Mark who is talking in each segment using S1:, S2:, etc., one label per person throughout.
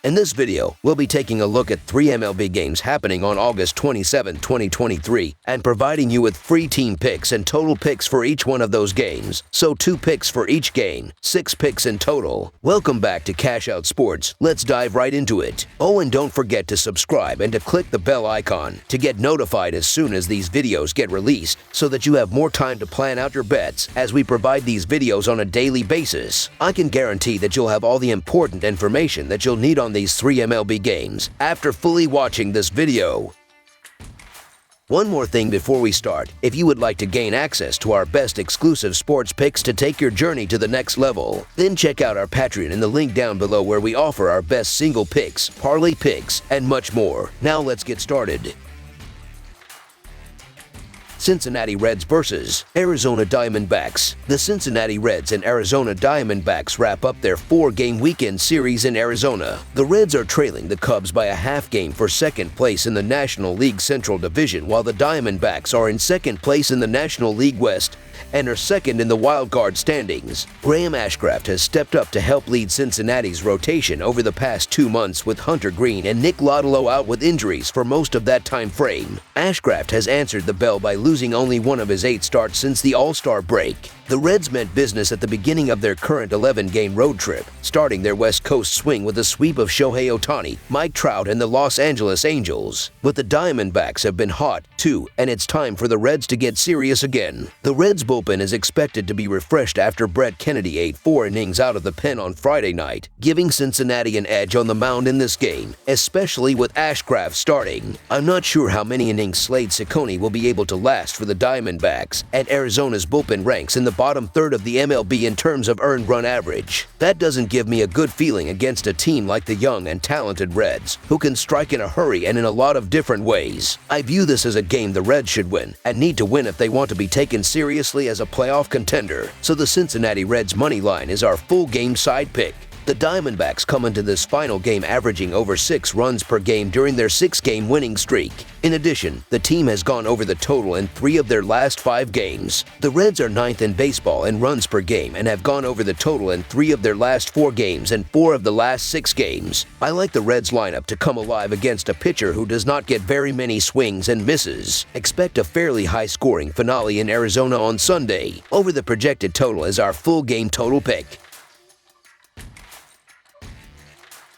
S1: In this video, we'll be taking a look at 3 MLB games happening on August 27, 2023, and providing you with free team picks and total picks for each one of those games. So 2 picks for each game, 6 picks in total. Welcome back to Cash Out Sports. Let's dive right into it. Oh, and don't forget to subscribe and to click the bell icon to get notified as soon as these videos get released, so that you have more time to plan out your bets as we provide these videos on a daily basis. I can guarantee that you'll have all the important information that you'll need on these 3 MLB games after fully watching this video. One more thing before we start: if you would like to gain access to our best exclusive sports picks to take your journey to the next level, then check out our Patreon in the link down below, where we offer our best single picks, parlay picks, and much more. Now let's get started. Cincinnati Reds vs. Arizona Diamondbacks. The Cincinnati Reds and Arizona Diamondbacks wrap up their 4-game weekend series in Arizona. The Reds are trailing the Cubs by a half game for second place in the National League Central Division, while the Diamondbacks are in second place in the National League West and are second in the wild card standings. Graham Ashcraft has stepped up to help lead Cincinnati's rotation over the past 2 months, with Hunter Green and Nick Lodolo out with injuries for most of that time frame. Ashcraft has answered the bell by losing only one of his 8 starts since the All-Star break. The Reds meant business at the beginning of their current 11-game road trip, starting their West Coast swing with a sweep of Shohei Ohtani, Mike Trout, and the Los Angeles Angels. But the Diamondbacks have been hot, too, and it's time for the Reds to get serious again. The Reds' bullpen is expected to be refreshed after Brett Kennedy ate 4 innings out of the pen on Friday night, giving Cincinnati an edge on the mound in this game, especially with Ashcraft starting. I'm not sure how many innings Slade Ciccone will be able to last for the Diamondbacks, and Arizona's bullpen ranks in the bottom third of the MLB in terms of earned run average. That doesn't give me a good feeling against a team like the young and talented Reds, who can strike in a hurry and in a lot of different ways. I view this as a game the Reds should win, and need to win if they want to be taken seriously as a playoff contender. So the Cincinnati Reds money line is our full game side pick. The Diamondbacks come into this final game averaging over 6 runs per game during their 6-game winning streak. In addition, the team has gone over the total in 3 of their last 5 games. The Reds are 9th in baseball in runs per game and have gone over the total in 3 of their last 4 games and 4 of the last 6 games. I like the Reds lineup to come alive against a pitcher who does not get very many swings and misses. Expect a fairly high-scoring finale in Arizona on Sunday. Over the projected total is our full game total pick.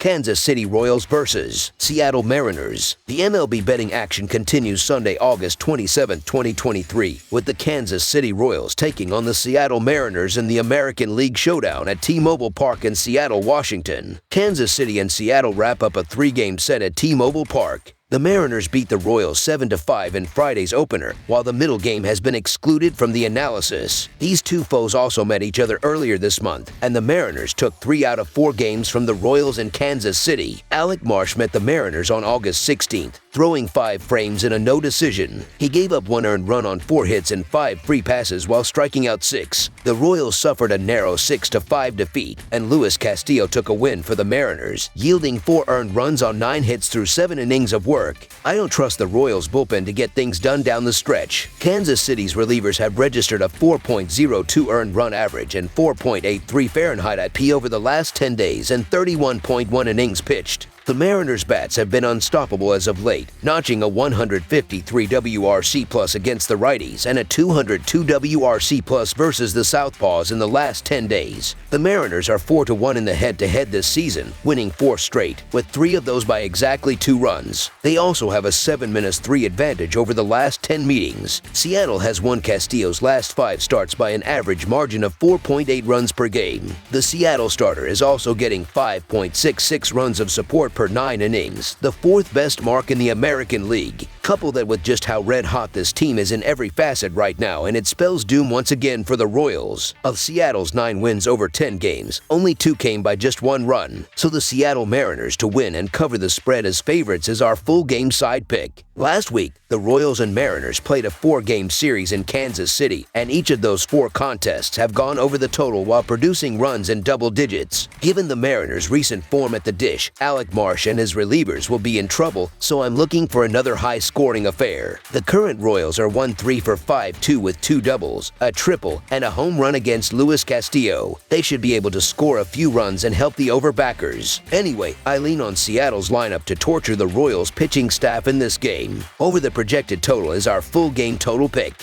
S1: Kansas City Royals vs. Seattle Mariners. The MLB betting action continues Sunday, August 27, 2023, with the Kansas City Royals taking on the Seattle Mariners in the American League Showdown at T-Mobile Park in Seattle, Washington. Kansas City and Seattle wrap up a 3-game set at T-Mobile Park. The Mariners beat the Royals 7-5 in Friday's opener, while the middle game has been excluded from the analysis. These two foes also met each other earlier this month, and the Mariners took 3 out of 4 games from the Royals in Kansas City. Alec Marsh met the Mariners on August 16th, throwing 5 frames in a no decision. He gave up 1 earned run on 4 hits and 5 free passes while striking out 6. The Royals suffered a narrow 6-5 defeat, and Luis Castillo took a win for the Mariners, yielding 4 earned runs on 9 hits through 7 innings of work. I don't trust the Royals bullpen to get things done down the stretch. Kansas City's relievers have registered a 4.02 earned run average and 4.83 Fahrenheit IP over the last 10 days and 31.1 innings pitched. The Mariners' bats have been unstoppable as of late, notching a 153 WRC+ against the righties and a 202 WRC+ versus the Southpaws in the last 10 days. The Mariners are 4-1 in the head-to-head this season, winning 4 straight, with 3 of those by exactly 2 runs. They also have a 7-3 advantage over the last 10 meetings. Seattle has won Castillo's last 5 starts by an average margin of 4.8 runs per game. The Seattle starter is also getting 5.66 runs of support per 9 innings, the 4th best mark in the American League. Couple that with just how red-hot this team is in every facet right now, and it spells doom once again for the Royals. Of Seattle's 9 wins over 10 games, only 2 came by just 1 run. So the Seattle Mariners to win and cover the spread as favorites is our full game side pick. Last week, the Royals and Mariners played a 4-game series in Kansas City, and each of those 4 contests have gone over the total while producing runs in double digits. Given the Mariners' recent form at the dish, Alec Marsh and his relievers will be in trouble, so I'm looking for another high-scoring high-scoring affair. The current Royals are 1-3 for 5-2 with 2 doubles, a triple, and a home run against Luis Castillo. They should be able to score a few runs and help the overbackers. Anyway, I lean on Seattle's lineup to torture the Royals pitching staff in this game. Over the projected total is our full game total pick.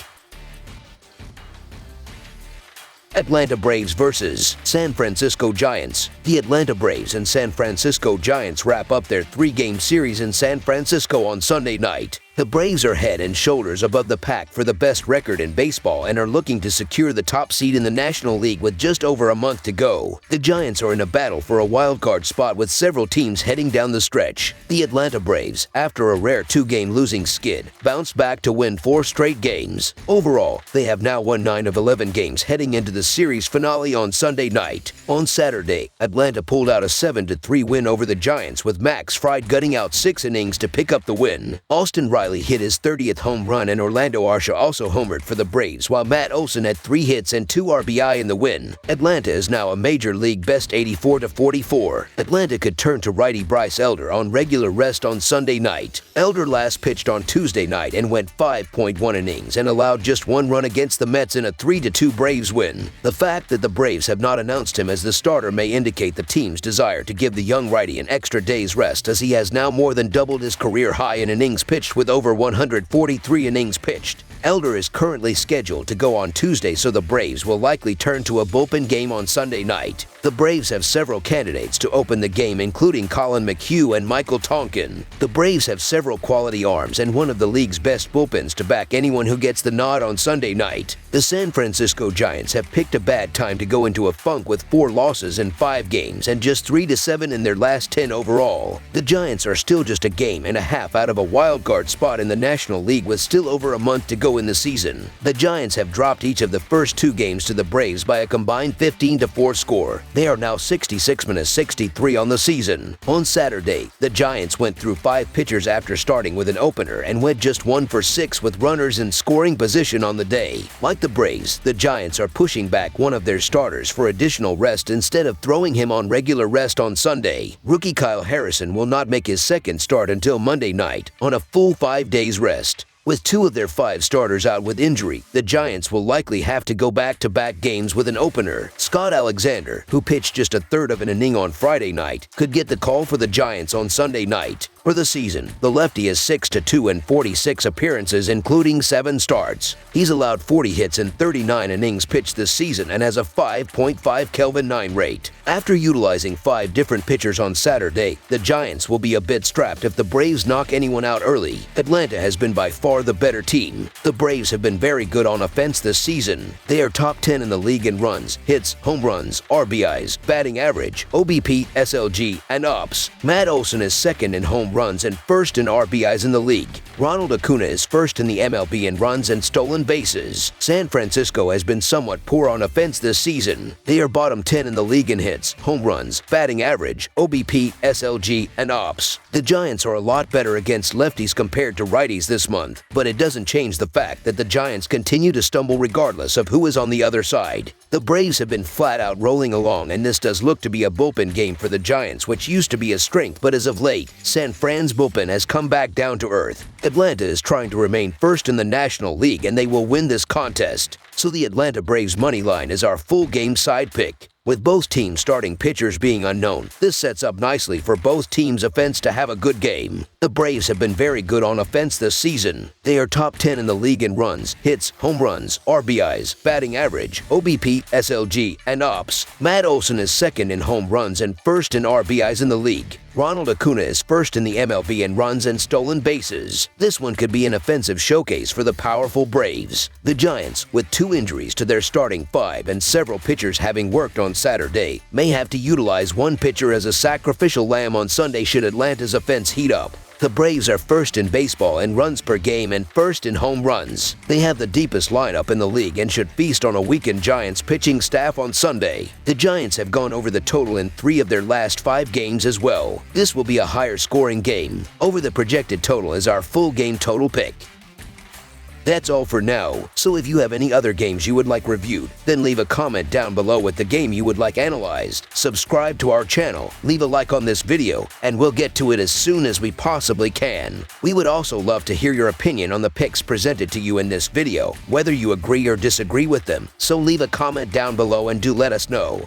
S1: Atlanta Braves versus San Francisco Giants. The Atlanta Braves and San Francisco Giants wrap up their 3-game series in San Francisco on Sunday night. The Braves are head and shoulders above the pack for the best record in baseball and are looking to secure the top seed in the National League with just over a month to go. The Giants are in a battle for a wildcard spot with several teams heading down the stretch. The Atlanta Braves, after a rare 2-game losing skid, bounced back to win 4 straight games. Overall, they have now won 9 of 11 games heading into the series finale on Sunday night. On Saturday, Atlanta pulled out a 7-3 win over the Giants with Max Fried gutting out 6 innings to pick up the win. Austin Riley hit his 30th home run and Orlando Arcia also homered for the Braves, while Matt Olson had 3 hits and 2 RBI in the win. Atlanta is now a Major League best 84-44. Atlanta could turn to righty Bryce Elder on regular rest on Sunday night. Elder last pitched on Tuesday night and went 5.1 innings and allowed just 1 run against the Mets in a 3-2 Braves win. The fact that the Braves have not announced him as the starter may indicate the team's desire to give the young righty an extra day's rest, as he has now more than doubled his career high in innings pitched with over 143 innings pitched. Elder is currently scheduled to go on Tuesday, so the Braves will likely turn to a bullpen game on Sunday night. The Braves have several candidates to open the game, including Colin McHugh and Michael Tonkin. The Braves have several quality arms and one of the league's best bullpens to back anyone who gets the nod on Sunday night. The San Francisco Giants have picked a bad time to go into a funk with 4 losses in 5 games and just 3-7 in their last 10 overall. The Giants are still just a game and a half out of a wild-card spot in the National League with still over a month to go in the season. The Giants have dropped each of the first 2 games to the Braves by a combined 15-4 score. They are now 66-63 on the season. On Saturday, the Giants went through 5 pitchers after starting with an opener and went just 1 for 6 with runners in scoring position on the day. Like the Braves, the Giants are pushing back one of their starters for additional rest instead of throwing him on regular rest on Sunday. Rookie Kyle Harrison will not make his second start until Monday night on a full 5 days rest. With 2 of their 5 starters out with injury, the Giants will likely have to go back-to-back games with an opener. Scott Alexander, who pitched just a third of an inning on Friday night, could get the call for the Giants on Sunday night. For the season, the lefty is 6-2 in 46 appearances, including 7 starts. He's allowed 40 hits in 39 innings pitched this season and has a 5.5 Kelvin 9 rate. After utilizing 5 different pitchers on Saturday, the Giants will be a bit strapped if the Braves knock anyone out early. Atlanta has been by far the better team. The Braves have been very good on offense this season. They are top 10 in the league in runs, hits, home runs, RBIs, batting average, OBP, SLG, and OPS. Matt Olson is second in home runs and first in RBIs in the league. Ronald Acuna is first in the MLB in runs and stolen bases. San Francisco has been somewhat poor on offense this season. They are bottom 10 in the league in hits, home runs, batting average, OBP, SLG, and OPS. The Giants are a lot better against lefties compared to righties this month, but it doesn't change the fact that the Giants continue to stumble regardless of who is on the other side. The Braves have been flat out rolling along, and this does look to be a bullpen game for the Giants, which used to be a strength, but as of late, San Fran's bullpen has come back down to earth. Atlanta is trying to remain first in the National League, and they will win this contest. So the Atlanta Braves money line is our full game side pick. With both teams starting pitchers being unknown, this sets up nicely for both teams' offense to have a good game. The Braves have been very good on offense this season. They are top 10 in the league in runs, hits, home runs, RBIs, batting average, OBP, SLG, and OPS. Matt Olson is second in home runs and first in RBIs in the league. Ronald Acuna is first in the MLB in runs and stolen bases. This one could be an offensive showcase for the powerful Braves. The Giants, with 2 injuries to their starting 5 and several pitchers having worked on Saturday, may have to utilize one pitcher as a sacrificial lamb on Sunday should Atlanta's offense heat up. The Braves are first in baseball in runs per game and first in home runs. They have the deepest lineup in the league and should feast on a weakened Giants pitching staff on Sunday. The Giants have gone over the total in 3 of their last 5 games as well. This will be a higher scoring game. Over the projected total is our full game total pick. That's all for now, so if you have any other games you would like reviewed, then leave a comment down below with the game you would like analyzed. Subscribe to our channel, leave a like on this video, and we'll get to it as soon as we possibly can. We would also love to hear your opinion on the picks presented to you in this video, whether you agree or disagree with them, so leave a comment down below and do let us know.